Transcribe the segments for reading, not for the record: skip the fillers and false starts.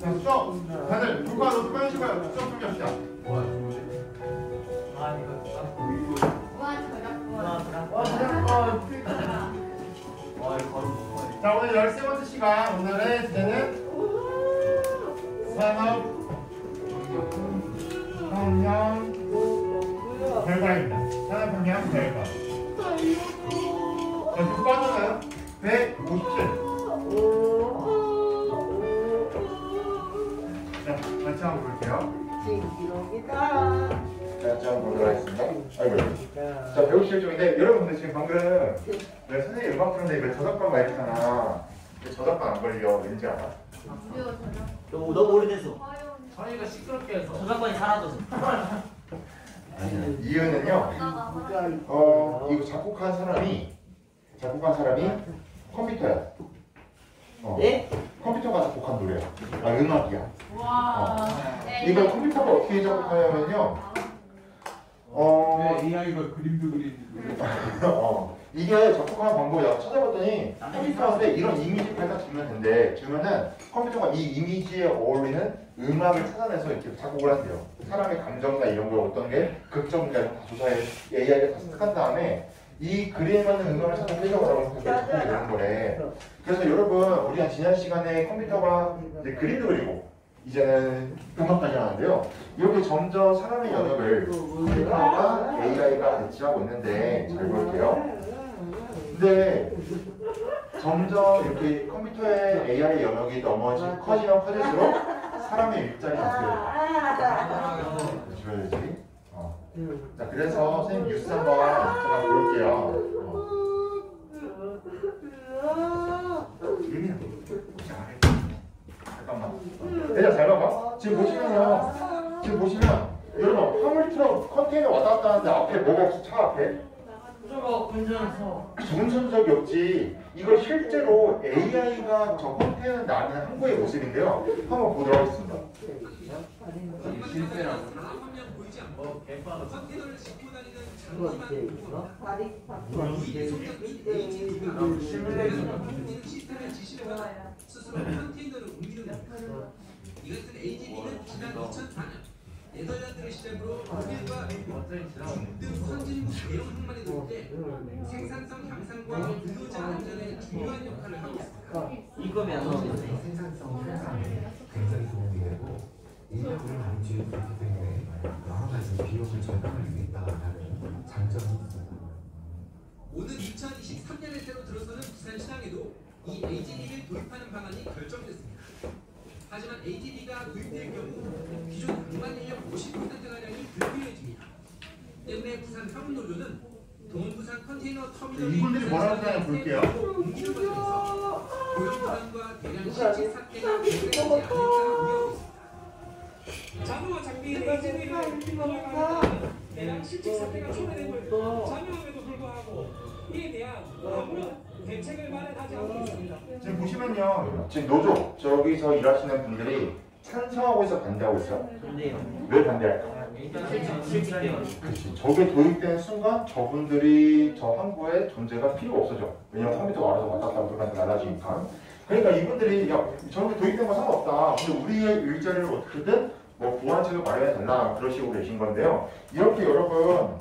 자, 수업. 다들 누가 노트 꺼내시고요. 수업 준비합시다. 자, 오늘 13번째 시간. 오늘의 주제는 산업 평형 결과입니다. 산업 평형 결과. 자, 누구 빠졌나요? 157. 자, 같이 한번 볼게요. 같이 한번 보도록 하겠습니다. 아이고. 자, 배우실 중인데, 여러분들 지금 방금 왜 선생님 음악 부르는데 왜 저작권 말했잖아. 왜 저작권 안 걸려? 왠지 알아? 너무 오래돼서. 선이가 시끄럽게 해서. 저작권이 사라져서. 아니요. 이유는요. 이거 작곡한 사람이 컴퓨터야. 네? 컴퓨터가 작곡한 노래야. 음악이야. 와. 이걸 컴퓨터가 어떻게 작곡하냐면요. AI가 그림도 그리는 이게 작곡하는 방법이 내가 찾아봤더니 컴퓨터인데 이런 이미지 팔딱 주면 된대. 주면은 컴퓨터가 이 이미지에 어울리는 음악을 찾아내서 이렇게 작곡을 한대요. 사람의 감정이나 이런 걸 어떤 게 극적인가 이런 거 다 조사해 AI가 다 습득한 다음에 이 그림에 맞는 음악을 찾아 끄적으라고 해서 그게 작곡이 되는 거래. 그래서 여러분 우리가 지난 시간에 컴퓨터가 이제 그림도 그리고 이제는 음악까지 하는데요. 이렇게 점점 사람의 영역을 컴퓨터가 AI가 대체하고 있는데 잘 볼게요. 근데 점점 이렇게 컴퓨터의 AI 영역이 커지면 커질수록 사람의 일자리가 어떻게 돼요? 조심해야지. 자, 그래서 선생님 뉴스 한번 제가 볼게요. 잠깐만. 얘들아 잘 봐봐. 지금 보시면 여러분 화물트럭 컨테이너 왔다 갔다 하는데 앞에 뭐가 없어? 차 앞에? 저거 운전서. 운전석이 없지. 이걸 실제로 AI가 저 컨테이너 나는 항구의 모습인데요. 한번 보도록 하겠습니다. 실패라고. 컨테이너를 싣고 다니는 시스템의 지시를 받아 스스로 컨테이너를 옮기는 겁니다. 이것은 AGV는 지난 2004년 네덜란드를 시작으로 독일과 중등 선진국 대형 항만에 들을 때 생산성 향상과 근로자 안전에 중요한 역할을 하고 있습니다. 이거면 안 나오겠네. 생산성 향상에 굉장히 도움이 되고 인력을 많이 지원했기 때문에 여러 가지 비용을 절감할 수 있다는 장점이 있습니다. 오는 2023년에 새로 들어서는 부산시장에도 이 AGV를 도입하는 방안이 결정됐습니다. 하지만 AGV가 도입될 경우 기존 항만 인력 50%가량이 불필요해집니다. 때문에 부산 화물노조는 동부산 컨테이너 터미널이 이분들이 뭐라고 하는지 볼게요. 옮기는 과정에서 고용 불안과 대량 실직 사태가 발생하지 않을까 우려하고 있습니다. 자동화 장비의 AGV를 돌아가니까 대량 실직 사태가 초래됨을 자명함에도 불구하고 이에 대한 아무런 대책을 마련하지 않고 있습니다. 지금 보시면요. 지금 노조 저기서 일하시는 분들이 찬성하고 있어 반대하고 있어? 근데요. 왜 반대할까? 실직돼요. 그렇지. 저게 도입되는 순간 저분들이 저 항구에 존재가 필요가 없어져. 왜냐면 컴퓨터가 알아서 왔다 갔다 우리한테 날아지니까. 그러니까 이분들이 야 저게 도입된 거 상관없다. 근데 우리의 일자리를 어떻게든 뭐 보완책을 마련해 달라 그러시고 계신 건데요. 이렇게 여러분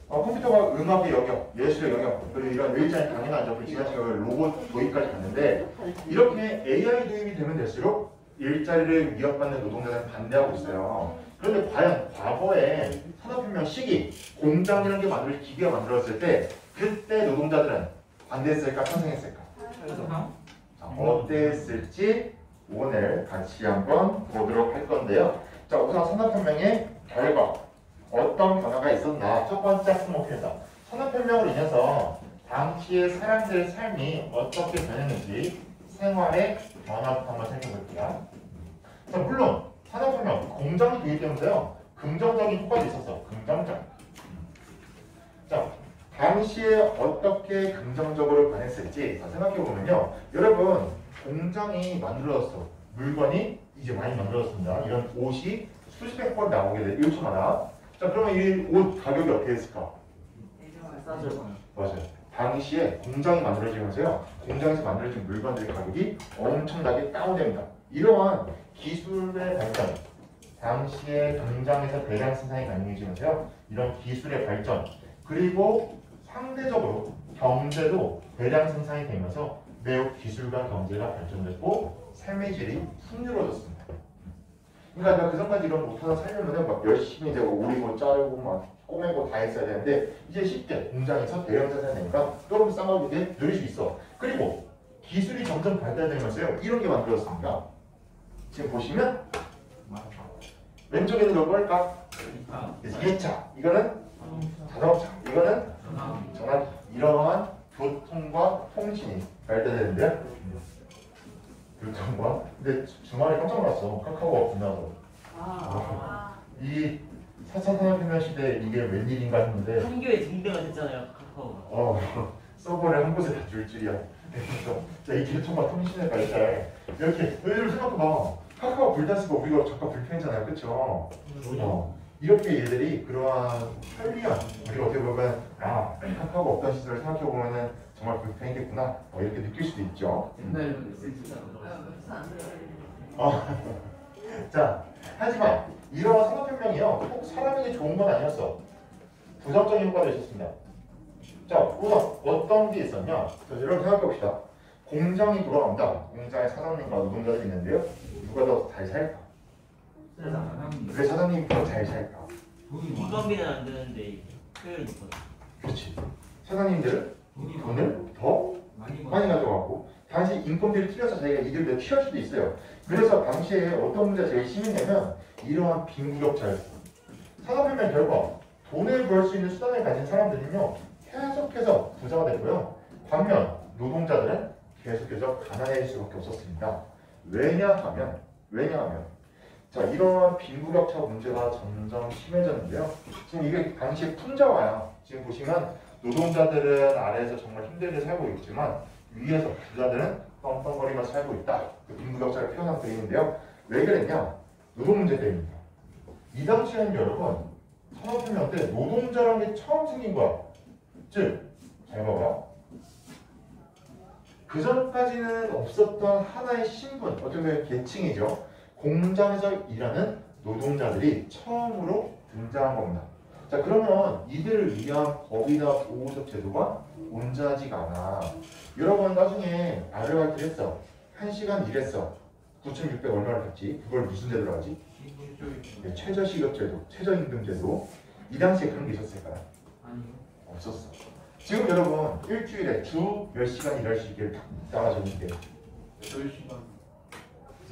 컴퓨터가 음악의 영역, 예술의 영역, 그리고 이런 일자리 당연하죠. 그 지난 시간에 로봇 도입까지 갔는데 이렇게 AI 도입이 되면 될수록 일자리를 위협받는 노동자들은 반대하고 있어요. 그런데 과연 과거에 산업혁명 시기, 공장이라는 게 만들 기계가 만들었을 때 그때 노동자들은 반대했을까, 찬성했을까? 자, 어땠을지 오늘 같이 한번 보도록 할 건데요. 자, 우선 산업혁명의 결과 어떤 변화가 있었나? 첫 번째 항목에서 산업혁명으로 인해서 당시의 사람들의 삶이 어떻게 변했는지 생활의 변화부터 한번 살펴볼게요. 자, 물론 산업혁명, 공장이 도입되면서요 긍정적인 효과도 있었어. 긍정적. 자, 당시에 어떻게 긍정적으로 변했을지 생각해보면요. 여러분 공장이 만들어졌어. 물건이 이제 많이 만들어졌습니다. 이런 옷이 수십백 번 나오게 돼. 1초마다. 자, 그러면 이 옷 가격이 어떻게 됐을까? 맞아요. 당시에 공장이 만들어지면서요. 공장에서 만들어진 물건들의 가격이 엄청나게 다운됩니다. 이러한 기술의 발전, 당시에 공장에서 대량 생산이 가능해지면서요. 이런 기술의 발전, 그리고 상대적으로 경제도 대량 생산이 되면서 매우 기술과 경제가 발전됐고 삶의 질이 풍요로워졌습니다. 그러니까 내가 그전까지 이런 못하다 살려면 막 열심히 되고 오리고 자르고 막 꼬매고 다 했어야 되는데 이제 쉽게 공장에서 대량 생산이 되니까 조금 쌍화기게 누릴 수 있어. 그리고 기술이 점점 발달되면서요. 이런 게 만들어졌습니다. 지금 보시면 왼쪽에 있는 건 뭘까? 예차. 이거는 자동차. 이거는 전화기. 이러한 교통과 통신이 발달되는데요. 교통과. 근데 주말에 깜짝 놀랐어. 카카오가 빛나서. 이 4차 산업혁명 시대에 이게 웬일인가 했는데 한교에 등대가 됐잖아요, 카카오가. 서버를 한 곳에 다 줄 줄이야. 그래서 이 교통과 통신의 발달 이렇게 여러분 생각해봐. 카카오 불다스가 우리가 잠깐 불편했잖아요, 그렇죠? 이렇게 얘들이 그러한 편리함, 우리가 어떻게 보면 카카오가 없던 시절을 생각해 보면은 정말 불편했겠구나 이렇게 느낄 수도 있죠. 옛날에는 SNS가 자, 하지만 이러한 산업혁명이요 꼭 사람에게 좋은 건 아니었어. 부정적인 효과도 있었습니다. 자, 우선 어떤 게 있었냐? 자, 여러분 생각해봅시다. 공장이 돌아간다. 공장에 사장님과 노동자들이 있는데요. 누가 더 잘 살까? 왜 사장님이 더 잘 살까? 인건비는 안 드는데 효율이 높거든. 그렇지. 사장님들은 돈을 더 많이 가져가고 당시 인건비를 줄여서 자기가 이득을 취할 수도 있어요. 그래서 당시에 어떤 문제가 제일 심했냐면 이러한 빈부격차였어. 산업혁명 결과 돈을 벌 수 있는 수단을 가진 사람들은요 계속해서 부자가 됐고요. 반면 노동자들은 계속해서 가난해질 수밖에 없었습니다. 왜냐하면 자 이러한 빈부격차 문제가 점점 심해졌는데요. 지금 이게 당시에 풍자화야. 지금 보시면 노동자들은 아래에서 정말 힘들게 살고 있지만 위에서 부자들은 떵떵거리면서 살고 있다. 그 빈부격차를 표현하고 있는데요. 왜 그랬냐? 노동 문제 때문입니다. 이 당시에는 여러분 산업혁명 때 노동자라는 게 처음 생긴 거야. 즉, 잘 봐봐. 그 전까지는 없었던 하나의 신분, 어쩌면 계층이죠. 공장에서 일하는 노동자들이 처음으로 등장한 겁니다. 자, 그러면 이들을 위한 법이나 보호적 제도가 온전하지가 않아. 여러분 나중에 아르바이트를 했어. 1시간 일했어. 9,600 얼마를 받지? 그걸 무슨 제도로 하지? 최저시급제도, 최저임금제도. 이 당시에 그런 게 있었을까요? 없었어. 지금 여러분 일주일에 주 몇 시간 일할 수 있게 나가졌는데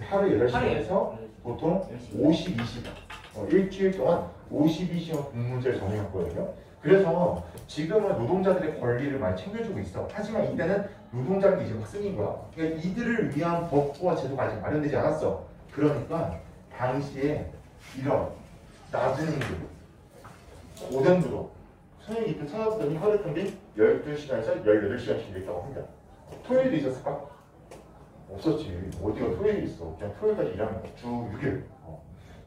하루 8시간에서 보통 52시간 일주일 동안 52시간 근무제를 정해놨거든요. 그래서 지금은 노동자들의 권리를 많이 챙겨주고 있어. 하지만 이때는 노동자는 이제 막 생긴 거야. 그러니까 이들을 위한 법과 제도가 아직 마련되지 않았어. 그러니까 당시에 이런 낮은 임금, 고된 노동, 선생님이 이때 찾았더니 하루 평균 12시간에서 18시간씩 일했다고 합니다. 토요일도 있었을까? 없었지. 어디가 토요일이 있어. 그냥 토요일까지 일하는 거. 주 6일.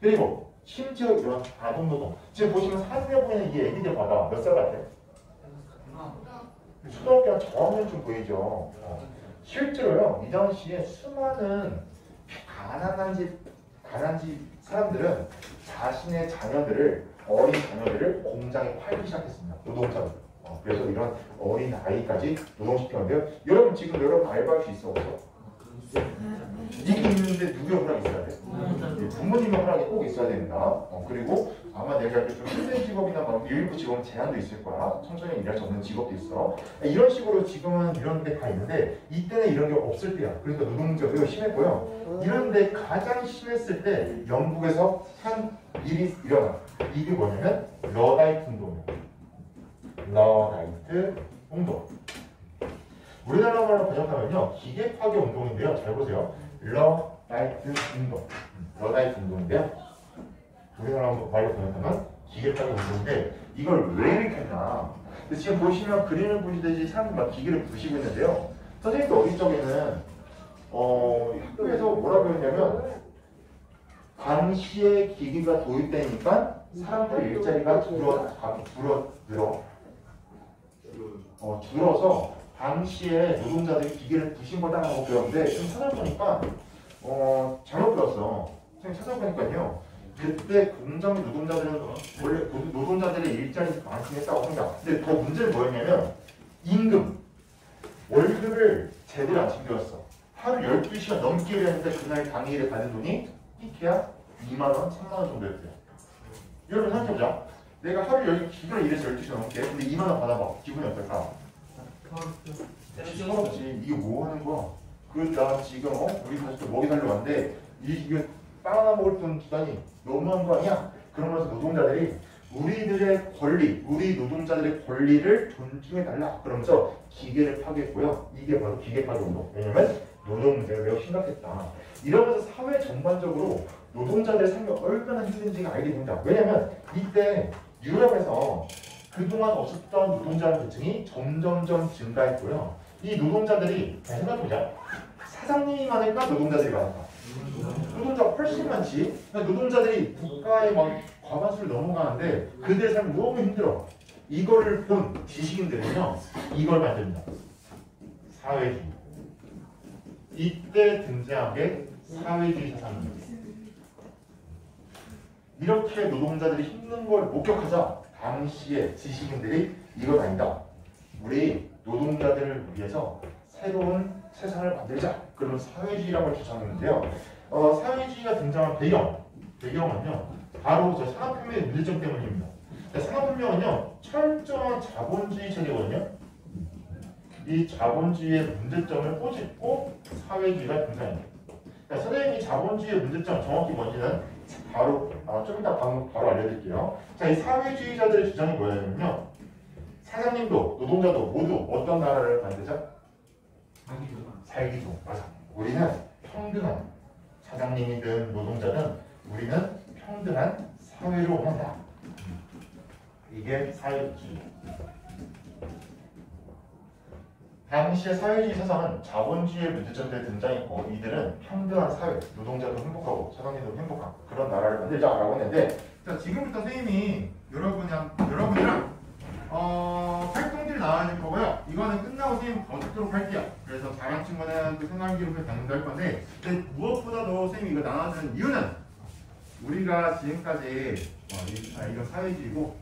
그리고 심지어 이런 아동노동. 지금 보시면 사진에 보이는 이 애기들 봐봐. 몇 살 같아? 초등학교 한 저학년쯤 보이죠. 실제로요. 이 당시에 수많은 가난한 집 사람들은 자신의 어린 자녀들을 공장에 팔기 시작했습니다. 노동자들. 그래서 이런 어린 아이까지 노동시켰는데요. 여러분 지금 여러분 알바할 수 있어 없어? 이게 있는데 누구의 허락이 있어야 돼? 부모님의 허락이 꼭 있어야 됩니다. 그리고 아마 내가 알기로 좀 힘든 직업이나 막 일부 직업은 제한도 있을 거야. 청소년 일할 수 없는 직업도 있어. 이런 식으로 지금은 이런 게 다 있는데 이때는 이런 게 없을 때야. 그러니까 노동문제가 매우 심했고요. 이런데 가장 심했을 때 영국에서 한 일이 일어나. 이게 뭐냐면 러다이트 운동이에요. 러다이트 운동. 우리나라 말로 번역하면요 기계 파괴 운동인데요. 잘 보세요. 러다이트 운동. 러다이트 운동인데요. 우리나라 말로 번역하면 기계 파괴 운동인데 이걸 왜 이렇게 했나? 근데 지금 보시면 그림을 보시듯이 사람들이 막 기계를 부시고 있는데요. 선생님도 어릴 적에는 학교에서 뭐라고 했냐면 당시에 기계가 도입되니까 사람들 일자리가 줄어서 당시에 노동자들이 기계를 부신 거다라고 배웠는데 지금 찾아보니까 잘못 배웠어. 통해 찾아보니까요. 그때 공장 노동자들은 원래 노동자들의 일자리에서 방치했다고 합니다. 근데 더 문제는 뭐였냐면 임금, 월급을 제대로 안 챙겨왔어. 하루 12시간 넘게 일했는데 그날 당일에 받은 돈이 끼케야 2만 원, 3만 원 정도였대요. 여러분 생각해보자. 내가 하루 기간을 일해서 12시간 넘게 근데 2만 원 받아봐. 기분이 어떨까? 서럽지. 이게 뭐 하는 거야? 나 지금 우리 가족들 먹이 살려 왔는데 이게 빵 하나 먹을 돈 기간이 너무한 거 아니야? 그러면서 노동자들이 우리들의 권리, 우리 노동자들의 권리를 존중해달라 그러면서 기계를 파괴했고요. 이게 바로 기계 파괴 운동. 왜냐면 노동 문제가 매우 심각했다. 이러면서 사회 전반적으로 노동자들의 삶이 얼마나 힘든지가 알게 됩니다. 왜냐면 이때 유럽에서 그동안 없었던 노동자 계층이 점점점 증가했고요. 이 노동자들이 생각해보자. 사장님이 많을까? 노동자들이 많을까? 노동자가 훨씬 많지. 노동자들이 국가의 막 과반수를 넘어가는데 그들의 삶이 너무 힘들어. 이거를 본 지식인들은요. 이걸 만듭니다. 사회주의. 이때 등장한 게 사회주의 사상입니다. 이렇게 노동자들이 힘든 걸 목격하자 당시에 지식인들이 이건 아니다. 우리 노동자들을 위해서 새로운 세상을 만들자. 그런 사회주의라고 주장했는데요. 사회주의가 등장한 배경은요. 바로 저 산업혁명의 문제점 때문입니다. 산업혁명은요. 철저한 자본주의 체제거든요. 이 자본주의의 문제점을 꼬집고 사회주의가 등장합니다. 그러니까 선생님이 자본주의의 문제점 정확히 뭔지는 바로 좀 이따 바로 알려드릴게요. 자, 이 사회주의자들의 주장이 뭐냐면요. 사장님도 노동자도 모두 어떤 나라를 만들자? 살기 좋은. 맞아. 우리는 평등한 사장님이든 노동자든 우리는 평등한 사회로 원한다. 이게 사회주의. 당시의 사회주의 사상은 자본주의의 문제점들에 등장했고 이들은 평등한 사회, 노동자도 행복하고 사장님도 행복한 그런 나라를 만들자라고 했는데 자, 지금부터 선생님이 여러분이랑 활동지를 나와야 될 거고요. 이거는 끝나고 선생님 더 듣도록 할게요. 그래서 잘한 친구는 그 생활기록을 받는다 할 건데 근데 무엇보다도 선생님이 이거 나눠주는 이유는 우리가 지금까지 이건 사회주의고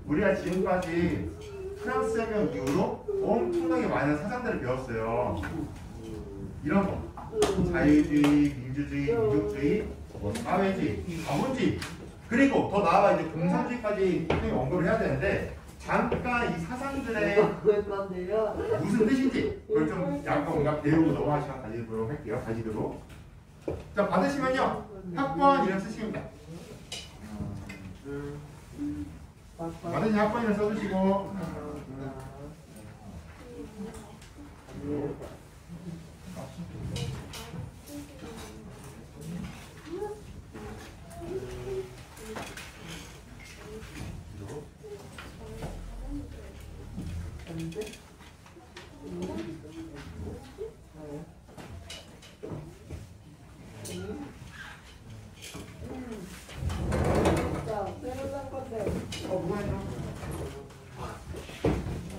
우리가 지금까지 프랑스 혁명 이후로 엄청나게 많은 사상들을 배웠어요. 이런 거 자유주의, 민주주의, 민족주의, 사회주의, 자본주의 그리고 더 나아가 이제 공산주의까지 선생님이 언급을 해야 되는데 잠깐 이 사상들의 무슨 뜻인지 그걸 좀 약간 배우고 넘어갈 시간 가지도록 할게요. 가지도록. 자, 받으시면요. 학번 이름 쓰시면 받으신 학번 이름 써주시고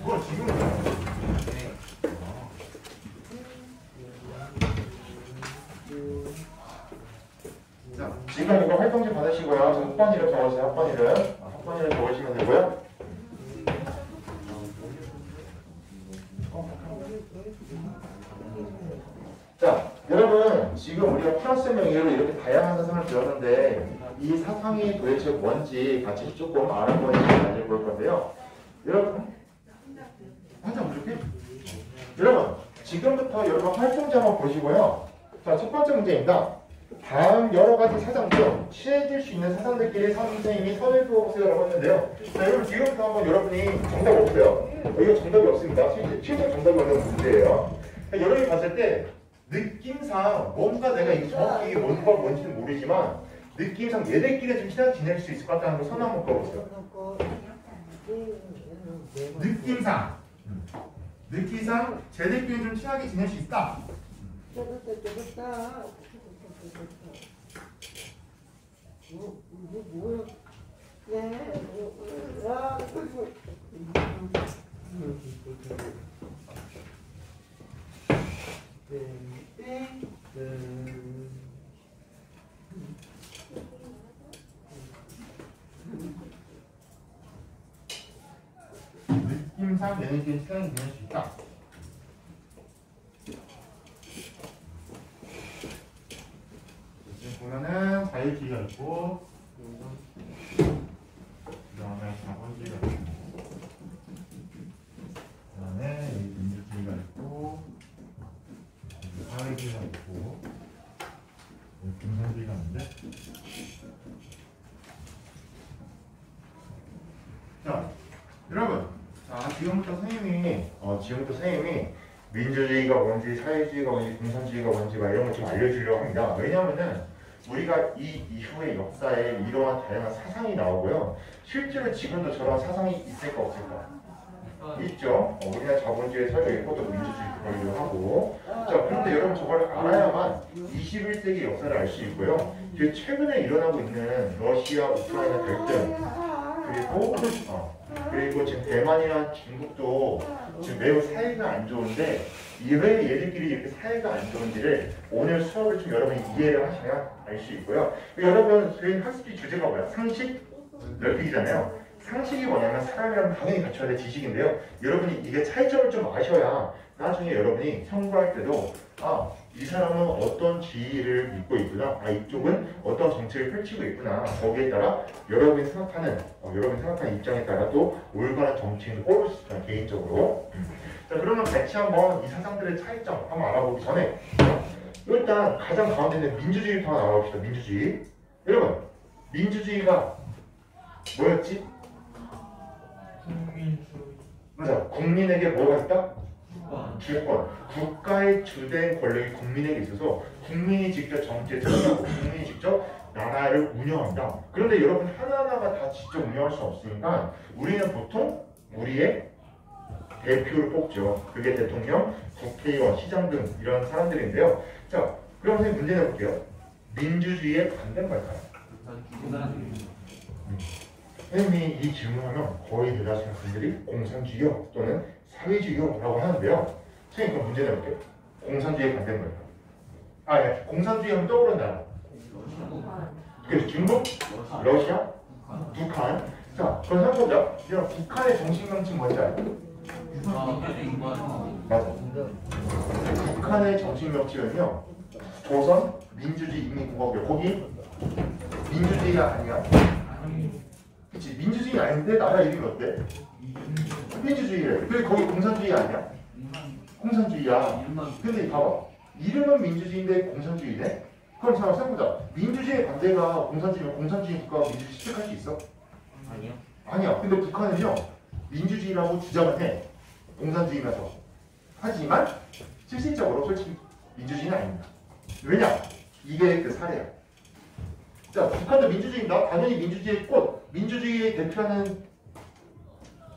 그거 지금 자, 지금 이거 활동지 받으시고요. 학번 이름 적으세요. 학번 이름 적으시면 되고요. 자, 여러분 지금 우리가 프랑스 혁명 이후로 이렇게 다양한 사상을 배웠는데 이 사상이 도대체 뭔지 같이 조금 알아보는 시간을 가져볼 건데요. 여러분 한참 부족해? 여러분 지금부터 여러분 활동지 한번 보시고요. 자, 첫 번째 문제입니다. 다음 여러 가지 사상 중 친해질 수 있는 사상들끼리 선생님이 선을 그어보세요라고 했는데요. 자, 여러분 지금부터 한번 여러분이 정답 없어요. 이거 정답이 없습니다. 실제 정답이 없는 문제예요. 여러분이 봤을 때 느낌상 뭔가 내가 이게 정확히 이게 뭔지는 모르지만 느낌상 얘들끼리 좀 친하게 지낼 수 있을 것 같다는 거 손 한번 꺼보세요. 느낌상 쟤들끼리 좀 친하게 지낼 수 있다. 항상 얘네들이 시간이 되는 수 있다. 지금 보면은 자유주의가 있고, 그 다음에 자본주의가 있고, 그 다음에 민주주의가 있고, 사회주의가 있고, 공산주의가 있는데. 자, 여러분, 지금부터 선생님이 민주주의가 뭔지, 사회주의가 뭔지, 공산주의가 뭔지 막 이런 걸 좀 알려주려고 합니다. 왜냐하면은 우리가 이 이후의 역사에 이러한 다양한 사상이 나오고요. 실제로 지금도 저런 사상이 있을까 없을까? 있죠. 우리나라 자본주의 사회가 있고 또 민주주의 그걸로 하고. 자, 그런데 여러분 저걸 알아야만 21세기 역사를 알 수 있고요. 최근에 일어나고 있는 러시아, 우크라이나 갈등 그리고 지금 대만이나 중국도 지금 매우 사이가 안 좋은데 왜 얘들끼리 이렇게 사이가 안 좋은지를 오늘 수업을 좀 여러분이 이해를 하시면 알 수 있고요. 여러분 저희 학습지 주제가 뭐야? 상식 넓히기잖아요. 상식이 뭐냐면 사람이랑 당연히 갖춰야 될 지식인데요. 여러분이 이게 차이점을 좀 아셔야 나중에 여러분이 선거할 때도 이 사람은 어떤 지위를 믿고 있구나, 이쪽은 어떤 정책을 펼치고 있구나, 거기에 따라 여러분이 생각하는 입장에 따라 또 올바른 정치인을 뽑을 수 있다, 개인적으로. 자, 그러면 같이 한번 이 사상들의 차이점 한번 알아보기 전에 일단 가장 가운데 있는 민주주의부터 한번 알아봅시다. 민주주의. 여러분, 민주주의가 뭐였지? 맞아. 국민에게 뭐가 있다? 주권. 국가의 주된 권력이 국민에게 있어서 국민이 직접 정치에 참여하고 국민이 직접 나라를 운영한다. 그런데 여러분 하나하나가 다 직접 운영할 수 없으니까 우리는 보통 우리의 대표를 뽑죠. 그게 대통령, 국회의원, 시장 등 이런 사람들인데요. 자, 그럼 선생님 문제 내볼게요. 민주주의의 반대는 뭘까요? 선생님이 이 질문하면 거의 대다수의 분들이 공산주의요 또는 사회주의요라고 하는데요. 선생님 그럼 문제 내볼게요. 공산주의의 반대는 뭘까요? 공산주의 하면 떠오르는 나라. 그래서 중국, 러시아, 북한. 자, 그럼 생각해보자. 이런 북한의 정식 명칭 뭔지 알아요? 맞아. 북한의 정식 명칭은요. 조선 민주주의 인민공화국. 거기 민주주의가 아니야. 그치, 민주주의 아닌데 나라 이름이 어때? 민주주의래. 근데 거기 공산주의 아니야? 공산주의야. 근데 봐봐. 이름은 민주주의인데 공산주의네? 그럼 자, 생각해보자. 민주주의의 반대가 공산주의면 공산주의 국가가 민주주의 실직할 수 있어? 아니요. 아니야. 근데 북한은요. 민주주의라고 주장을 해. 공산주의면서. 하지만 실질적으로 솔직히 민주주의는 아닙니다. 왜냐? 이게 그 사례야. 자, 북한도 민주주의입니다. 당연히 민주주의의 꽃, 민주주의의 대표하는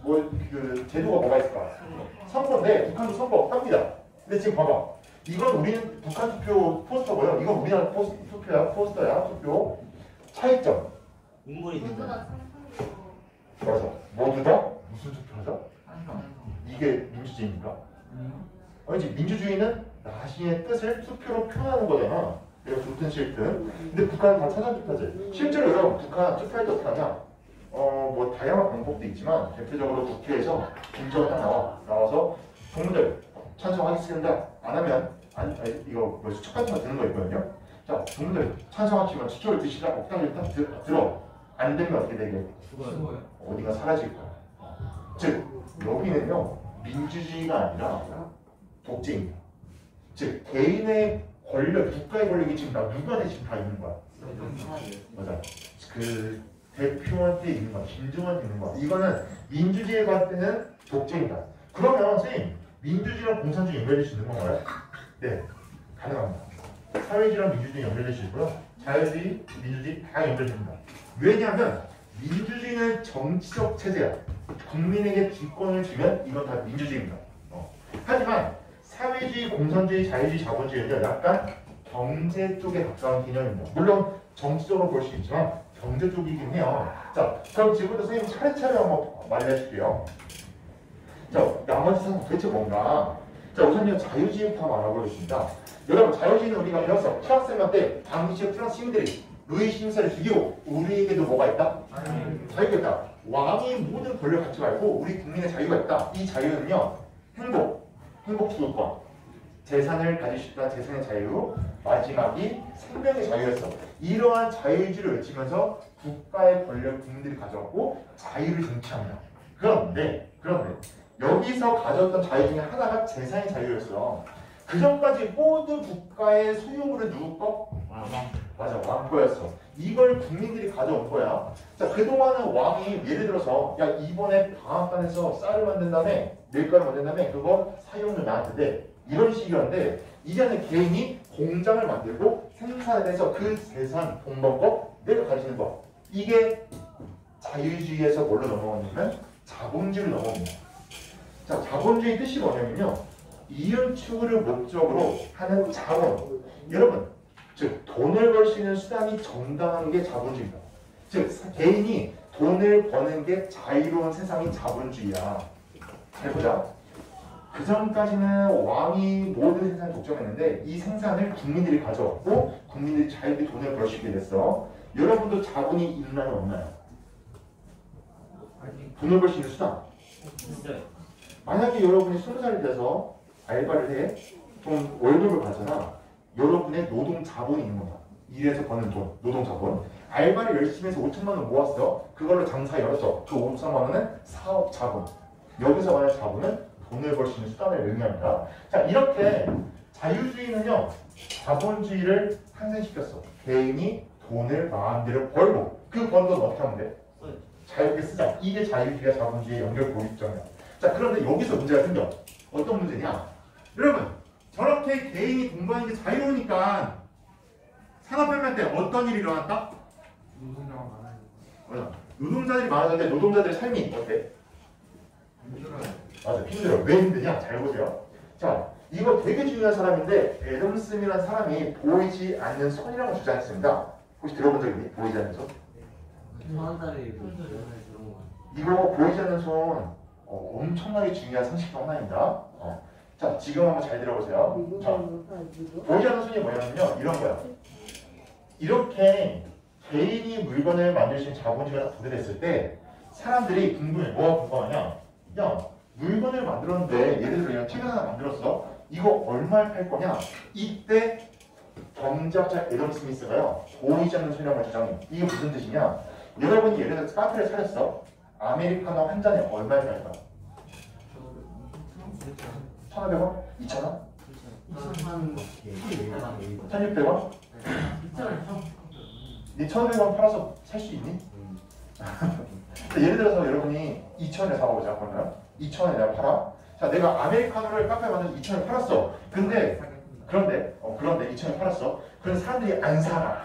그 제도가 뭐가 있을까? 선거인데 북한도 선거 없답니다. 근데 지금 봐봐. 이건 우리는 북한 투표 포스터고요. 이건 우리나라 투표야, 포스터야, 투표. 차이점. 인물이 된다. 맞아. 모두 다 무슨 투표하자? 이게 민주주의입니까? 아니지. 민주주의는 자신의 뜻을 투표로 표현하는 거잖아. 내가 좋든 싫든. 근데 북한은 다 차단 투표지. 실제로 여러분 북한 투표할 때 어떻게 하냐? 뭐 다양한 방법도 있지만 대표적으로 국회에서 김정은 딱 나와서 동무들 찬성하겠습니다. 안 하면 이거 뭐 수첩 같은 거 드는 거 있거든요. 자, 동무들 찬성하시면 수첩을 드시라. 옥당을 딱 들어. 안 되면 어떻게 되게? 죽어요. 어디가 사라질 거야. 즉 여기는요 민주주의가 아니라 독재입니다. 즉 개인의 권력, 국가의 권력이 지금 누구한테 지금 다 있는 거야. 맞아. 그 대표한테 있는 거야. 김정한테 있는 거야. 이거는 민주주의에 갈 때는 독재입니다. 그러면 선생님 민주주의랑 공산주의 연결될 수 있는 건가요? 네, 가능합니다. 사회주의랑 민주주의 연결될 수 있고요. 자유주의, 민주주의 다 연결됩니다. 왜냐하면 민주주의는 정치적 체제야. 국민에게 주권을 주면 이건 다 민주주의입니다. 하지만 사회주의, 공산주의, 자유주의, 자본주의는 약간 경제 쪽에 가까운 개념입니다. 물론 정치적으로 볼 수 있지만 경제 쪽이긴 해요. 자, 그럼 지금부터 선생님 차례차례 한번 말해줄게요. 자, 나머지 사상 도대체 뭔가? 자, 우선요 자유주의부터 한번 알아보겠습니다. 여러분 자유주의는 우리가 배웠어. 프랑스 때 당시의 프랑스 시민들이 의심사를 죽이고 우리에게도 뭐가 있다? 자유가 있다. 왕이 모든 권력을 갖지 말고 우리 국민의 자유가 있다. 이 자유는요, 행복 추구권, 재산을 가질 수 있다. 재산의 자유, 마지막이 생명의 자유였어. 이러한 자유주의를 외치면서 국가의 권력 국민들이 가져왔고 자유를 쟁취합니다. 그런데 여기서 가졌던 자유 중에 하나가 재산의 자유였어. 그 전까지 모든 국가의 소유물은 누구 거? 맞아, 왕 거였어. 이걸 국민들이 가져온 거야. 자, 그동안은 왕이 예를 들어서 야 이번에 방앗간에서 쌀을 만든다며 밀가루 만든다며 그거 사용료 나한테 돼. 이런 식이었는데 이제는 개인이 공장을 만들고 생산을 해서 그 재산 동반법 내가 가지는 법. 이게 자유주의에서 뭘로 넘어오냐면 자본주의로 넘어옵니다. 자, 자본주의 뜻이 뭐냐면요, 이윤 추구를 목적으로 하는 자원. 여러분, 즉 돈을 벌 수 있는 수단이 정당한 게 자본주의다. 즉 개인이 돈을 버는 게 자유로운 세상이 자본주의야. 잘 보자. 그 전까지는 왕이 모든 생산을 독점했는데 이 생산을 국민들이 가져왔고 국민들이 자유롭게 돈을 벌 수 있게 됐어. 여러분도 자본이 있나요 없나요? 돈을 벌 수 있는 수단. 만약에 여러분이 20살이 돼서 알바를 해, 좀 월급을 받잖아. 여러분의 노동 자본이 있는 거야. 일해서 버는 돈, 노동 자본. 알바를 열심히 해서 5천만 원 모았어. 그걸로 장사 열었어. 그 5천만 원은 사업 자본. 여기서 말하는 자본은 돈을 벌 수 있는 수단을 의미합니다. 자, 이렇게 자유주의는요, 자본주의를 탄생시켰어. 개인이 돈을 마음대로 벌고 그 번 돈 어떻게 하면 돼? 자유롭게 쓰자. 이게 자유주의와 자본주의의 연결 고립점이야. 자, 그런데 여기서 문제가 생겨. 어떤 문제냐? 여러분, 저렇게 개인이 공부하는 게 자유로우니까 산업혁명 때 어떤 일이 일어났다? 노동자가 많아요. 맞아. 노동자들이 많아졌는데 노동자들의 삶이 어때? 맞아, 힘들어. 왜 힘드냐? 잘 보세요. 자, 이거 되게 중요한 사람인데 애덤 스미라는 사람이 보이지 않는 손이라고 주장했습니다. 혹시 들어본 적 있니? 보이지 않는 손? 이거 보이지 않는 손 엄청나게 중요한 상식 중 하나입니다. 자, 지금 한번 잘 들어보세요. 자, 보이지 않는 손이 뭐냐면요, 이런 거야. 이렇게 개인이 물건을 만들 수 있는 자본주의가 다 도래됐을 때 사람들이 궁금해. 뭐가 궁금하냐? 야, 물건을 만들었는데 예를 들어 그냥 책을 하나 만들었어. 이거 얼마에 팔 거냐? 이때 경제학자 애덤 스미스가요, 보이지 않는 손이라고 주장해. 이게 무슨 뜻이냐? 여러분이 예를 들어서 카페를 차렸어. 아메리카노 한 잔에 얼마에 팔 거야? 1,500원? 2,000원? 1,600원? 네 1,500원 팔아서 살 수 있니? 예를 들어서 여러분이 2,000원에 사가보자. 그러면 2,000원에 내가 팔아. 자, 내가 아메리카노를 카페에 만들어서 2,000원에 팔았어. 그런데 2,000원에 팔았어. 그럼 사람들이 안 사가.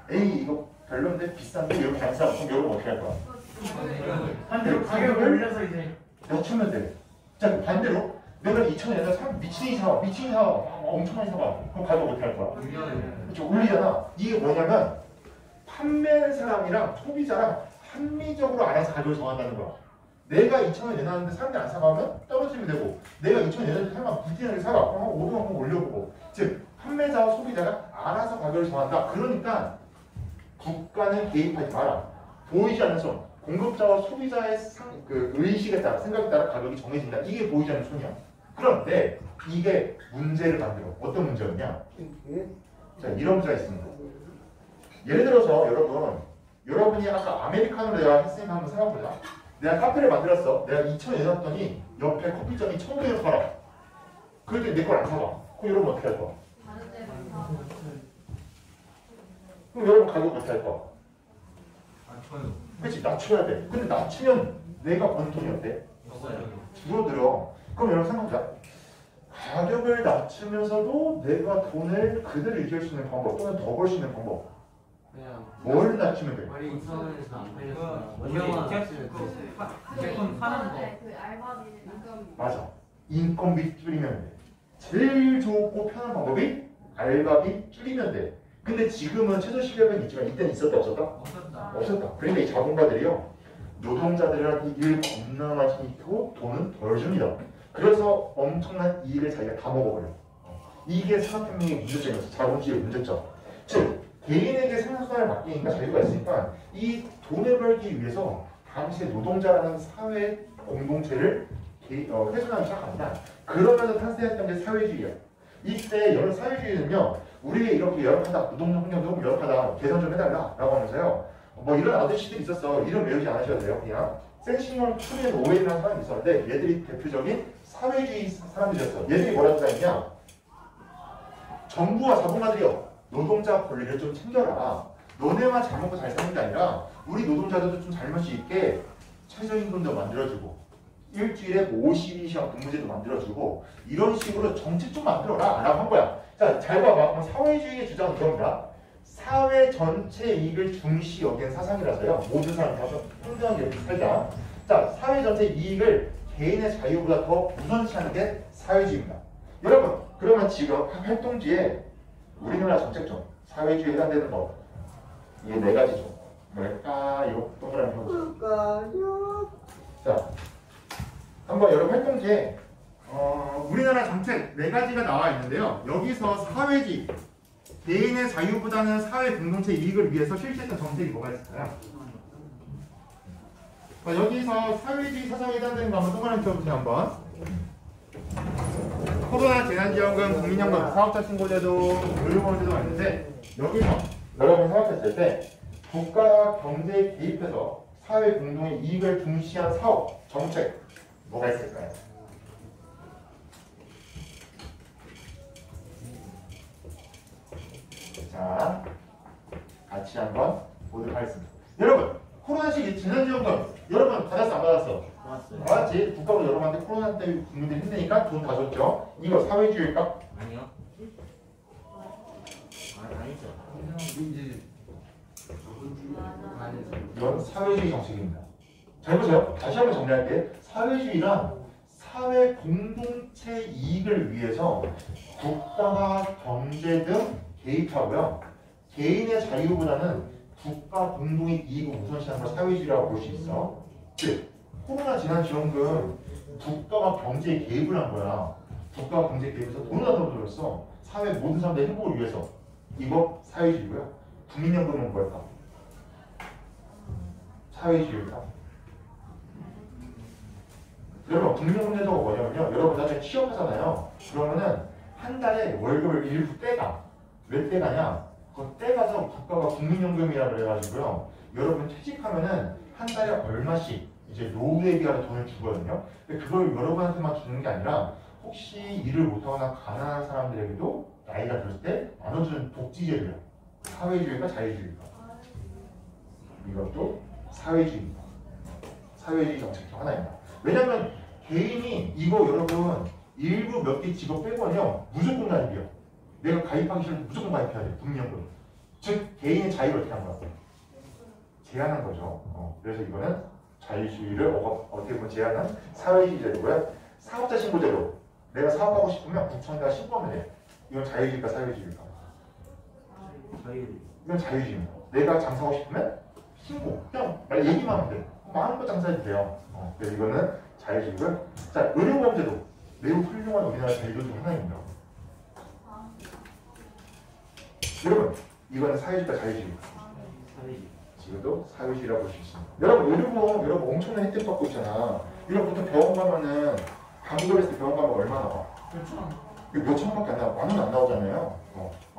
에이, 이거 별론데 비싼데 여러분 안 사. 그럼 여러분 어떻게 할 거야? 반대로 가격을 올려서 이제 낮추면 돼. 자, 반대로 내가 2,000원에다 사람 미친이 사. 엄청 많이 사가. 그럼 가격 어떻게 할 거야? 그렇죠, 올리잖아. 이게 뭐냐면 판매하는 사람이랑 소비자랑 합리적으로 알아서 가격을 정한다는 거야. 내가 2,000원 내놨는데 사람들이 안 사가면 떨어지면 되고, 내가 2,000원 내놨는데 사람이 부티나게 사가. 그럼 500원 한번 올려보고. 즉 판매자와 소비자가 알아서 가격을 정한다. 그러니까 국가는 개입하지 마라. 보이지 않는 손, 공급자와 소비자의 의식에 따라, 생각에 따라 가격이 정해진다. 이게 보이지 않는 손이야. 그런데 이게 문제를 만들어. 어떤 문제였냐? 자, 이런 문제가 있습니다. 예를 들어서 여러분이 아까 아메리카노를 내가 했으니까 한번 생각해보자. 내가 카페를 만들었어. 내가 2,000원 내놨더니 옆에 커피점이 1,500원 팔아. 그럴 때 내 걸 안 사가. 그럼 여러분 어떻게 할 거야? 그럼 여러분 가격 어떻게 할 거야? 그렇지, 낮춰야 돼. 근데 낮추면 내가 번 돈이 어때? 줄어들어. 그럼 여러분 생각해보자. 가격을 낮추면서도 내가 돈을 그대로 유지할 수 있는 방법 또는 더 벌 수 있는 방법. 뭘 낮추면 돼? 제품 파는 거. 맞아. 인건비 줄이면 돼. 제일 좋고 편한 방법이 알바비 줄이면 돼. 근데 지금은 최저 실력은 있지만 이때는 있었다 없었다? 없었다. 그러니까 이 자본가들이요, 노동자들한테 일 겁나 많이 시키고 돈은 덜 줍니다. 그래서 엄청난 이익을 자기가 다 먹어버려. 이게 산업혁명의 문제점이었어. 자본주의의 문제점. 즉 개인에게 생산수단을 맡기니까 자유가 있으니까 이 돈을 벌기 위해서 당시에 노동자라는 사회 공동체를 훼손하기 시작합니다. 그러면서 탄생했던 게 사회주의예요. 이때 여러 사회주의는요, 우리 이렇게 열악하다, 노동 환경도 너무 열악하다, 개선 좀 해달라 라고 하면서요, 뭐 이런 아저씨들이 있었어. 이름 외우지 않으셔도 돼요. 그냥 센시멀 투리엔 오웨이라는 사람이 있었는데 얘들이 대표적인 사회주의 사람들이었어. 얘들이 뭐라고 했냐, 정부와 자본가들이요, 노동자 권리를 좀 챙겨라. 너네만 잘 먹고 잘 사는 게 아니라 우리 노동자들도 좀 잘 맛이 있게 최저임금도 만들어주고 일주일에 52시간 근무제도 만들어주고 이런 식으로 정책 좀 만들어라 라고 한 거야. 자, 잘 봐봐. 그럼 사회주의의 주장은 이겁니다. 사회 전체 이익을 중시 여긴 사상이라서요. 모든 사람이 다 평등하게 이렇게 살자. 자, 사회 전체 이익을 개인의 자유보다 더 우선시하는 게 사회주의입니다. 여러분, 그러면 지금 활동지에 우리나라 정책점, 사회주의에 해당되는 법, 이게 4가지죠. 뭘까? 이거 동그라미 해보자. 자, 한번 여러분 활동지에 우리나라 정책 4가지가 나와 있는데요. 여기서 사회주의, 개인의 자유보다는 사회 공동체 이익을 위해서 실시했던 정책이 뭐가 있을까요? 여기서 사회주의 사상에 해당되는 거 한번 동그라미 펴보세요. 한번. 코로나 재난지원금, 국민연금, 사업자 신고제도, 의료보험제도가 있는데 여기서 여러분 생각했을 때 국가 경제에 개입해서 사회 공동의 이익을 중시한 사업, 정책 뭐가 있을까요? 자, 같이 한번 보도록 하겠습니다. 여러분, 코로나 시기 재난지원금 여러분 받았어 안 받았어? 좋았어요. 받았지? 국가가 여러분한테 코로나 때문에 국민들이 힘드니까 돈 다 줬죠. 이거 사회주의일까? 아니요. 아니죠. 이건 사회주의 정책입니다. 잘 보세요. 다시 한번 정리할게. 사회주의란 사회 공동체 이익을 위해서 국가가 경제 등 개입하고요. 개인의 자유보다는 국가 공동의 이익을 우선시하는 걸 사회주의라고 볼 수 있어. 즉, 코로나 재난지원금 국가가 경제에 개입을 한 거야. 국가가 경제에 개입해서 돈을 다 들어줬어. 사회 모든 사람들의 행복을 위해서. 이거 사회주의고요. 국민연금은 뭘까? 사회주의일까? 여러분, 국민연금제도가 뭐냐면요. 여러분 나중에 취업하잖아요. 그러면은 한 달에 월급을 일부 떼가. 왜 떼가냐? 그 떼가서 국가가 국민연금이라 그래가지고요. 여러분 퇴직하면은 한 달에 얼마씩 이제 노후에 비하여 돈을 주거든요. 근데 그걸 여러분한테만 주는 게 아니라 혹시 일을 못하거나 가난한 사람들에게도 나이가 들었을 때 나눠주는 복지제도예요. 사회주의가 자유주의가. 이것도 사회주의입니다. 사회주의 정책 중 하나입니다. 왜냐면 개인이 이거 여러분 일부 몇 개 직업 빼고는요 무조건 가입이에요. 내가 가입하기 싫으면 무조건 가입해야 돼. 국민연금. 즉 개인의 자유를 어떻게 한 거야? 제한한 거죠. 그래서 이거는 자유주의를 어떻게 보면 제한한 사회주의 제도고요. 사업자 신고제도. 내가 사업하고 싶으면 구청에다가 신고하면 돼. 이건 자유주의일까 사회주의일까? 이건 자유주의입니다. 내가 장사하고 싶으면 신고. 그냥 얘기만 하면 돼. 마음껏 장사해도 돼요. 그래서 이거는 자유주의고요. 자, 의료보험제도. 매우 훌륭한 우리나라 제도 중 하나입니다. 여러분, 이거는 사회주의가 자유주의입니다. 사회주의. 지금도 사회주의라고 볼 수 있습니다. 여러분, 의료보험 여러분 엄청난 혜택 받고 있잖아. 이런 보통 병원 가면은 강급했을 때 병원 가면 얼마 나와? 몇 천밖에 안 나와. 10,000원 안 나오잖아요.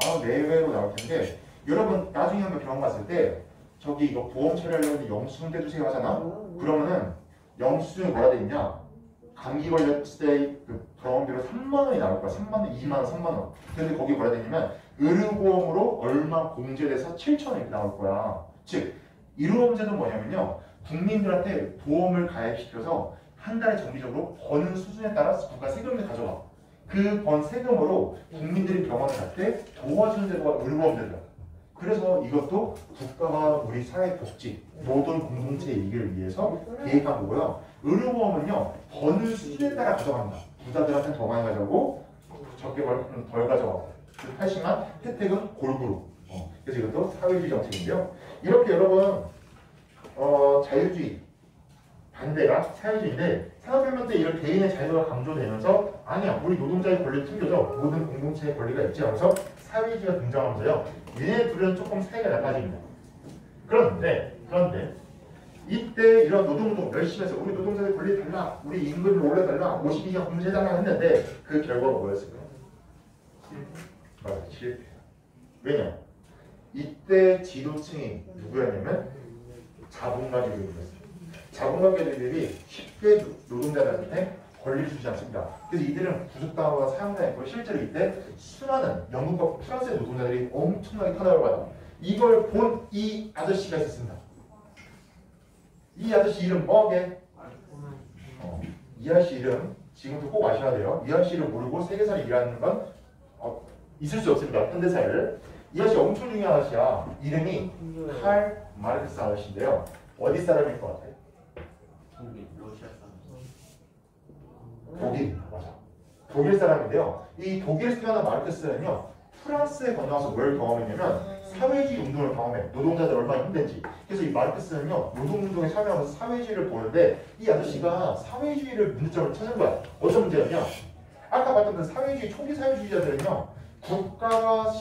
10,000원 내외로 나올 텐데 여러분 나중에 한번 병원 갔을 때 저기 이거 보험 처리하려는데 영수증 떼주세요 하잖아. 그러면은 영수증에 뭐라 돼 있냐? 감기 걸렸을 때 그 병원비로 3만 원이 나올 거야. 3만 원, 2만 원, 3만 원. 근데 거기 뭐라 돼 있냐면 의료보험으로 얼마 공제돼서 7,000원 이렇게 나올 거야. 즉 의료보험제도는 뭐냐면요. 국민들한테 보험을 가입시켜서 한 달에 정기적으로 버는 수준에 따라서 국가 세금을 가져와. 그 번 세금으로 국민들이 병원을 갈 때 도와주는 제도가 의료보험제도야. 그래서 이것도 국가가 우리 사회 복지, 모든 공동체 이익을 위해서 개입한 거고요. 의료보험은요, 버는 수준에 따라 가져간다. 부자들한테는 더 많이 가져가고 적게 벌면 덜 가져가고. 하지만 혜택은 골고루. 그래서 이것도 사회주의 정책인데요. 이렇게 여러분 자유주의 반대가 사회주의인데 산업혁명 때 이런 개인의 자유가 강조되면서 아니야 우리 노동자의 권리를 챙겨줘 모든 공동체의 권리가 있지 하면서 사회주의가 등장하면서요 얘네 둘은 조금 사이가 나빠집니다. 그런데 이때 이런 노동운동 열심히 해서 우리 노동자들 권리달라, 우리 임금을 올려달라, 52시간 근무제달라 했는데 그 결과가 뭐였을까요? 맞아, 실패. 왜냐? 이때 지도층이 누구였냐면 자본가들이었어요. 자본가들이 쉽게 노동자들한테 권리를 주지 않습니다. 그래서 이들은 구속당하거나 사형당했고 실제로 이때 수많은 영국과 프랑스의 노동자들이 엄청나게 탄압을 받아. 이걸 본 이 아저씨가 있었습니다. 이 아저씨 이름 뭐게? 이 아저씨 이름 지금도 꼭 아셔야 돼요. 이 아저씨 이름 모르고 세계사를 일하는 건 있을 수 없습니다. 현대사회를. 이 아저씨 엄청 중요한 아저씨야. 이름이 칼 마르크스 아저씨인데요. 어디 사람일 것 같아요? 독일, 러시아 사람. 독일. 맞아. 독일 사람인데요. 이 독일에서 태어난 마르크스는요. 프랑스에 건너와서 뭘 경험했냐면 사회주의 운동을 경험해. 노동자들 얼마나 힘든지. 그래서 이 마르크스는요. 노동운동에 참여하면서 사회주의를 보는데 이 아저씨가 사회주의를 문제점을 찾은 거야. 어떤 문제였냐? 아까 봤던 그 사회주의 초기 사회주의자들은요. 국가가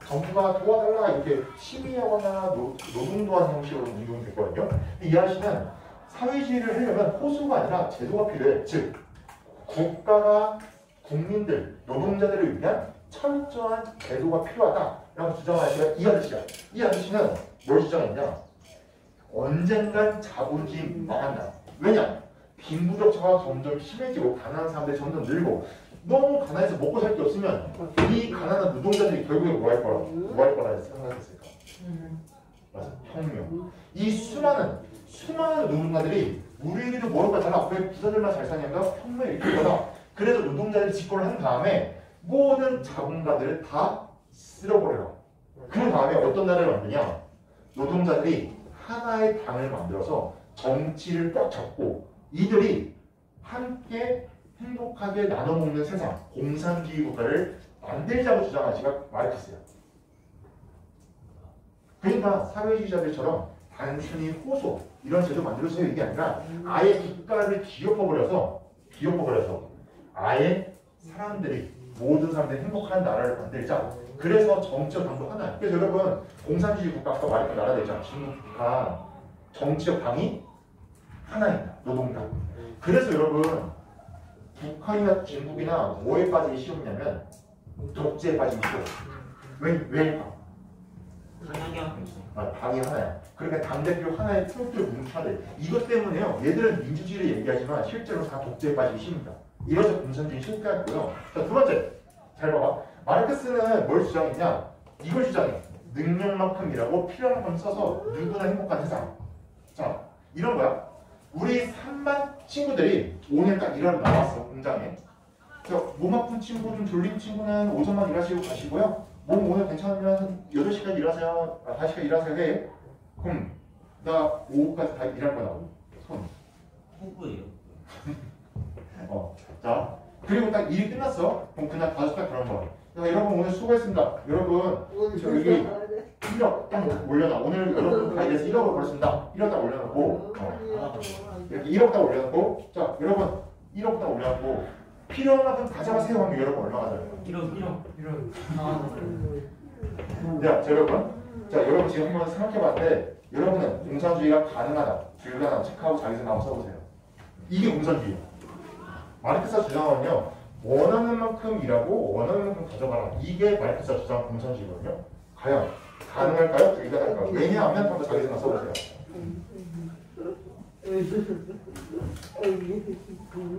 정부가 도와달라 이렇게 시위하거나 노동도하는 형식으로 운동이 됐거든요. 근데 이 아저씨는 사회주의를 하려면 호소가 아니라 제도가 필요해. 즉 국가가 국민들, 노동자들을 위한 철저한 제도가 필요하다라고 주장하는 이 아저씨야. 이 아저씨는 뭘 주장했냐? 언젠간 자본주의 망한다. 왜냐? 빈부격차가 점점 심해지고 가난한 사람들이 점점 늘고 너무 가난해서 먹고 살 게 없으면 이 가난한 노동자들이 결국에 뭐 할 거라 생각했을까? 맞아, 혁명. 이 수많은 노동자들이 우리에게도 뭐가 달라. 왜 부자들만 잘 사냐가 혁명을 일으킬 거다. 그래서 노동자들이 집권을 한 다음에 모든 자본가들을 다 쓸어버려라. 그 다음에 어떤 나라를 만드냐? 노동자들이 하나의 당을 만들어서 정치를 꽉 잡고 이들이 함께 행복하게 나눠먹는 세상, 공산주의 국가를 만들자고 주장한 지가 마르크스야. 그러니까 사회주의자들처럼 단순히 호소 이런 제도 만들어서 이게 아니라 아예 국가를 뒤엎어버려서 아예 모든 사람들이 행복한 나라를 만들자. 그래서 정치적 당도 하나야. 그래서 여러분 공산주의 국가 아까 말했던 나라들 있잖아. 중국, 북한 정치적 당이 하나입니다. 노동당. 그래서 여러분 북한이나 중국이나 뭐에 빠지기 쉬웠냐면 독재에 빠지기 쉬워. 왜일까? 당연히 있어. 당이 하나야. 그러니까 당대표 하나의 트로트를 뭉쳐야 돼. 이것 때문에요. 얘들은 민주주의를 얘기하지만 실제로 다 독재에 빠지기 쉽니다. 이래서 공산주의 실패했고요. 자, 두 번째. 잘 봐봐. 마르크스는 뭘 주장했냐? 이걸 주장해. 능력만큼 일하고 필요한 만큼 써서 누구나 행복한 세상. 자, 이런 거야. 우리 3반 친구들이 오늘 딱 일하러 나왔어. 공장에. 몸 아픈 친구, 좀 졸린 친구는 오전만 일하시고 가시고요. 몸 오늘 괜찮으면 한 8시까지 일하세요. 4시까지 일하세요 해. 그럼 나 오후까지 다 일할 거다. 손. 호구예요. 자, 그리고 딱 일이 끝났어. 그럼 그날 5시 딱 그런 거야. 자, 여러분 오늘 수고했습니다. 여러분 저 여기 1억 딱 올려놔. 오늘 여러분 다 일해서 1억을 벌었습니다. 1억 딱 올려놓고 이렇게 1억 딱 올려놓고 자, 여러분 1억 딱 올려놓고 필요한 만큼 가져가세요 하면 여러분 얼마가 돼요? 1억. 자, 여러분 지금 한번 생각해봤는데 여러분은 공산주의가 가능하다, 불가능하다 체크하고 자기 생각 한번 써보세요. 이게 공산주의예요. 마르크스가 주장하면요. 원하는 만큼 일하고 원하는 만큼 가져가라. 이게 마르크스가 주장한 공산주의거든요. 과연 가능할까요? 불가능할까요? 왜냐하면 한번 자기 생각 써보세요.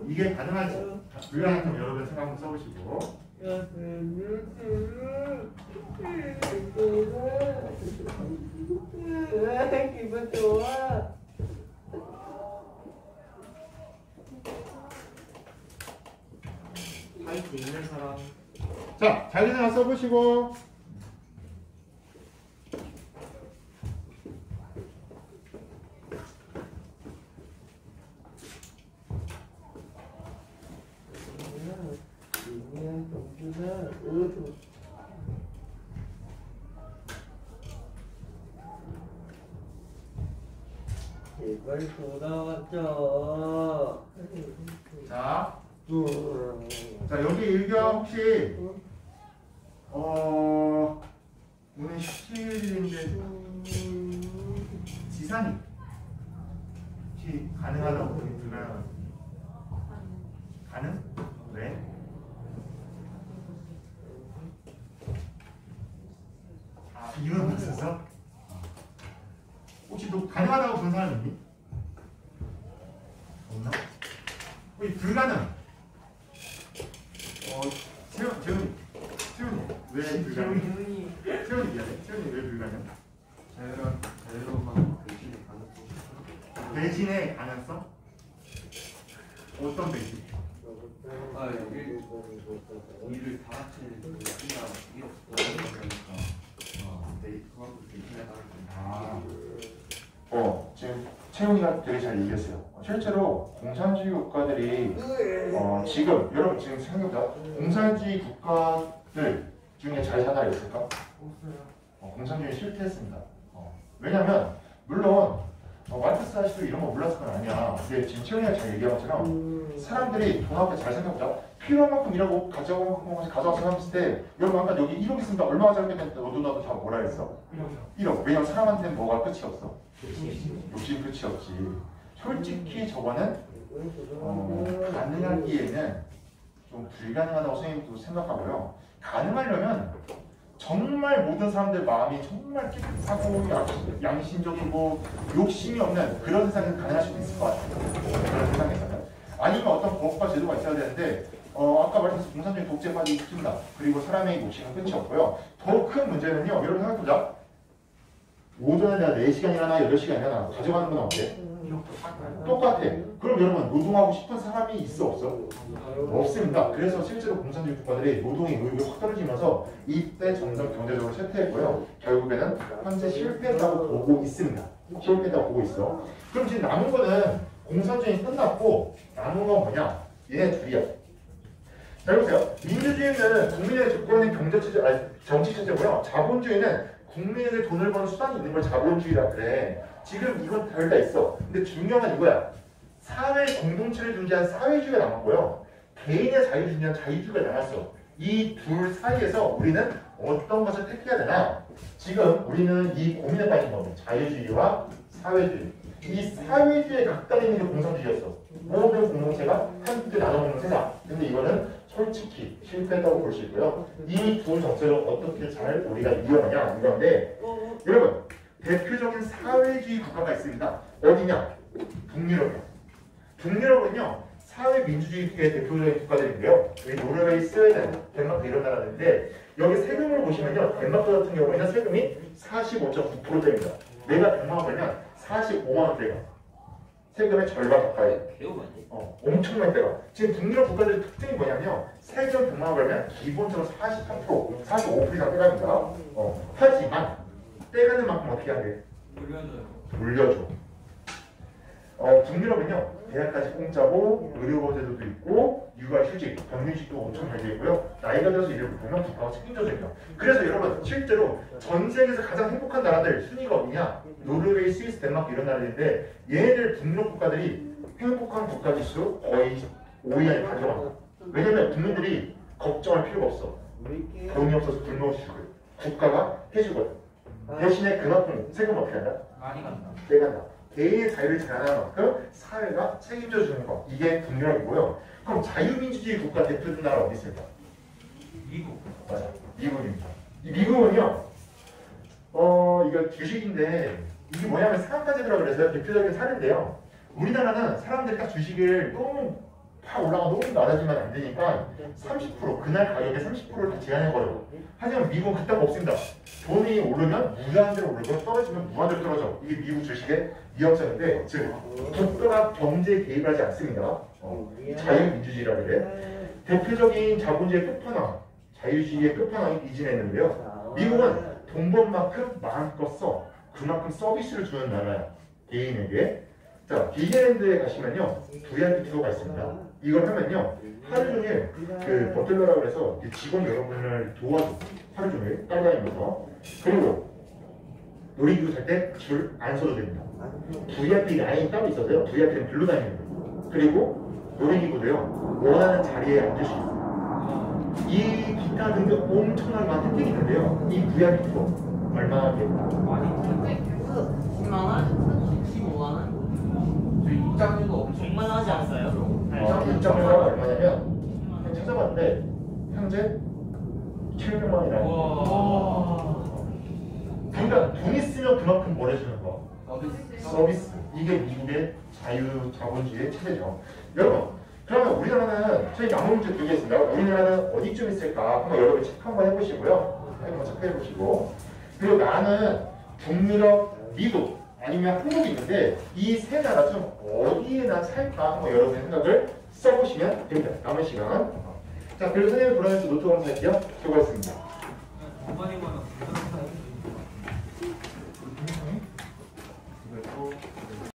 이게 가능할지 불가능할지 여러분 생각 한번 써보시고 기분 좋아. 파이트 있는 사람. 자, 자기 생각 써보시고 제발 돌아왔죠. 자 여기 일경 혹시 오늘 17일인데 지산이 혹시 가능하다고 보기 불가능하다고? 가능? 왜? 아 이유는 없어서? 혹시 너 가능하다고 본 사람 있니? 없나? 혹시 불가능? 재훈이 왜 불가능? 재훈이 미안해. 재훈이 왜 불가능? 자유로운 대신에 가능성. 대신의 가능성? 어떤 대신? 일을 다 같이 해야 이게 어려운 거니까 그만큼 대신에 따라서 지금 채훈이가 되게 잘 얘기했어요. 실제로 공산주의 국가들이 지금 여러분 지금 생각해보자. 공산주의 국가들 중에 잘 사나라 있을까? 공산주의 실패했습니다. 왜냐면 물론 마르크스 아시도 이런 거 몰랐을 건 아니야. 근데 지금 채훈이가 잘 얘기한 것처럼 사람들이 돈 앞에 잘 생각해보자. 필요한 만큼 일하고 가져와서 했을 때 여러분 아까 여기 1억 있습니다. 얼마가 잘못됐는데 너도 나도 다 뭐라 했어? 1억. 왜냐면 사람한테는 뭐가 끝이 없어? 욕심 끝이 없지. 솔직히 저거는 가능하기에는 좀 불가능하다고 선생님도 생각하고요. 가능하려면 정말 모든 사람들 마음이 정말 깨끗하고 양심적이고 욕심이 없는 그런 세상에서 가능할 수도 있을 것 같아요. 그런 세상에서는. 아니면 어떤 법과 제도가 있어야 되는데 아까 말했듯이 공산주의 독재까지 있습니다. 그리고 사람의 욕심은 끝이 없고요. 더 큰 문제는요. 여러분 생각해보자. 오전에 내가 4시간이나 8시간이나 가져가는 건 어때? 똑같아. 그럼 여러분 노동하고 싶은 사람이 있어 없어? 없습니다. 그래서 실제로 공산주의 국가들이 노동의 의욕이 확 떨어지면서 이때 점점 경제적으로 쇠퇴했고요. 결국에는 현재 실패했다고 보고 있습니다. 실패했다고 보고 있어. 그럼 지금 남은 거는 공산주의 끝났고 남은 건 뭐냐? 얘네 둘이야. 자 보세요. 민주주의는 국민의 주권인 경제체제, 정치체제고요. 자본주의는 국민에게 돈을 버는 수단이 있는 걸 자본주의라 그래. 지금 이건 둘 다 있어. 근데 중요한 건 이거야. 사회 공동체를 중재한 사회주의가 남았고요. 개인의 자유를 중재한 자유주의가 남았어. 이 둘 사이에서 우리는 어떤 것을 택해야 되나? 지금 우리는 이 고민에 빠진 겁니다. 자유주의와 사회주의. 이 사회주의의 각각 있는 게 공산주의였어. 모든 공동체가 함께 나눠먹는 세상. 근데 이거는 솔직히 실패했다고 볼 수 있고요. 이 두 정책을 어떻게 잘 우리가 이용하냐 이건데 여러분 대표적인 사회주의 국가가 있습니다. 어디냐? 북유럽이요. 북유럽은요 사회민주주의의 대표적인 국가들인데요. 여기 노르웨이, 스웨덴, 덴마크 이런 나라인데 여기 세금을 보시면요 덴마크 같은 경우에는 세금이 45.9%대입니다. 내가 100만 원 벌면 45만 원대가 세금의 절반 가까이. 매우 많이. 엄청 많이 떼가. 지금 북유럽 국가들의 특징이 뭐냐면요. 세금 100만 원 벌면 기본적으로 43%, 45% 이상 떼갑니다. 하지만 떼가는 만큼 어떻게 하게? 돌려줘. 북유럽은요. 대학까지 공짜고 의료보제도도 있고 육아휴직, 병휴직도 엄청 잘 되어 있고요. 나이가 들어서 일을 보면 국가가 책임져야 됩니다. 그래서 여러분 실제로 전 세계에서 가장 행복한 나라들 순위가 어디냐? 노르웨이, 스위스, 덴마크 이런 나라들인데 얘네들 북유럽 국가들이 행복한 국가지수 거의 5위 안에 다 들어갑니다. 왜냐면 국민들이 걱정할 필요가 없어. 돈이 없어서 굶어 죽고요. 국가가 해주고요. 대신에 그만큼 세금 어떻게 한다? 많이 간다. 떼간다. 개인의 자유를 제한하는 만큼 사회가 책임져 주는 것. 이게 북유럽이고요. 그럼 자유민주주의 국가 대표된 나라 어디 있을까? 미국. 맞아. 미국입니다. 이 미국은요. 이거 주식인데 이게 뭐냐면 상한가제도라 그래서 대표적인 사례인데요. 우리나라는 사람들이 딱 주식을 너무 팍 올라가 너무 낮아지면 안 되니까 30% 그날 가격의 30%를 다 제한해버려요. 하지만 미국은 그딴 거 없습니다. 돈이 오르면 무한대로 오르고 떨어지면 무한대로 떨어져. 이게 미국 주식의 위험성인데 즉 국가가 경제에 개입하지 않습니다. 자유민주주의라고 그래. 대표적인 자본주의의 끝판왕, 자유주의의 끝판왕이 이진했는데요. 미국은 돈 번 만큼 마음껏 써. 그만큼 서비스를 주는 나라야. 개인에게. 자, 디즈니랜드에 가시면요. VIP 투어가 있습니다. 이걸 하면요. 하루 종일 그 버틀러라고 해서 직원 여러분을 도와줘. 하루 종일 따라다니면서. 그리고 놀이기구 탈 때 줄 안 서도 됩니다. VIP 라인이 따로 있어서요. VIP는 글로 다니는 거예요. 그리고 놀이기구도요. 원하는 자리에 앉을 수 있어요. 이 기타 등등 엄청난 많은 혜택이 있는데요. 이 VIP 투어. 얼마나 될까? 10만 원? 15만 원? 저 입장료도 엄청 100만 원 하지 않았어요? 입장료가 얼마냐면 찾아봤는데 현재 700만 원이라고. 와. 그러니까 돈 있으면 그만큼 뭘 해주는 거? 서비스. 서비스. 이게 미국의 자유자본주의의 체제죠. 여러분, 그러면 우리나라는 저희 남은 문제 두 개 있습니다. 우리나라는 어디쯤 있을까? 한번 여러분 체크 한번 해보시고요. 한번 체크해보시고. 그리고 나는 북유럽, 미국 아니면 한국이 있는데 이 세 나라 중 어디에나 살까? 한번 여러분의 생각을 써보시면 됩니다. 남은 시간. 자, 그리고 선생님이 보내주신 노트 한번 할게요. 수고하셨습니다. 많이